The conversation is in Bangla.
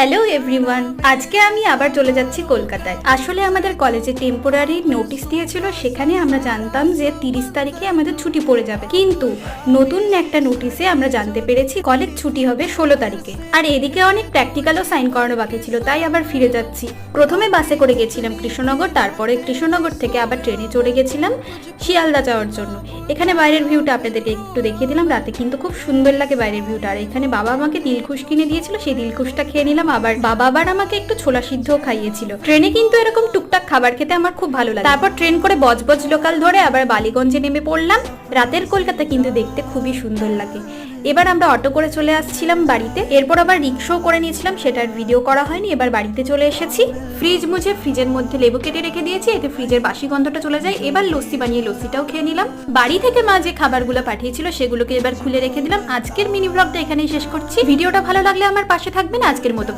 হ্যালো এভরিওয়ান, আজকে আমি আবার চলে যাচ্ছি কলকাতায়। আসলে আমাদের কলেজে টেম্পোরারি নোটিশ দিয়েছিল, সেখানে আমরা জানতাম যে 30 তারিখে আমাদের ছুটি পড়ে যাবে, কিন্তু নতুন একটা নোটিশে আমরা জানতে পেরেছি কলেজ ছুটি হবে 16 তারিখে। আর এদিকে অনেক প্র্যাকটিক্যালও সাইন করানো বাকি ছিল, তাই আবার ফিরে যাচ্ছি। প্রথমে বাসে করে গেছিলাম কৃষ্ণনগর, তারপরে কৃষ্ণনগর থেকে আবার ট্রেনে চড়ে গেছিলাম শিয়ালদা যাওয়ার জন্য। এখানে বাইরের ভিউটা আপনাদেরকে একটু দেখিয়ে দিলাম, রাতে কিন্তু খুব সুন্দর লাগে বাইরের ভিউটা। আর এখানে বাবা আমাকে দিলখুশ কিনে দিয়েছিল, সেই দিলখুশটা খেয়ে নিলাম। আবার বাবা আবার আমাকে একটু ছোলা সিদ্ধও খাইয়েছিল। ট্রেনে কিন্তু এরকম টুকটাক খাবার খেতে আমার খুব ভালো লাগে। তারপর ট্রেন করে বজবজ লোকাল ধরে আবার বালিগঞ্জে নেমে পড়লাম। রাতের কলকাতা কিন্তু দেখতে খুবই সুন্দর লাগে। এবার আমরা অটো করে চলে আসছিলাম বাড়িতে, এরপর আবার রিক্সাও করে নিয়েছিলাম, সেটার ভিডিও করা হয়নি। এবার বাড়িতে চলে এসেছি, ফ্রিজ মুছে ফ্রিজের মধ্যে লেবু কেটে রেখে দিয়েছি, এতে ফ্রিজের বাসি গন্ধটা চলে যায়। এবার লস্যি বানিয়ে লস্যিটাও খেয়ে নিলাম। বাড়ি থেকে মা যে খাবারগুলো পাঠিয়েছিল সেগুলোকে এবার খুলে রেখে দিলাম। আজকের মিনি ব্লগটা এখানেই শেষ করছি। ভিডিওটা ভালো লাগলে আমার পাশে থাকবেন। আজকের মতো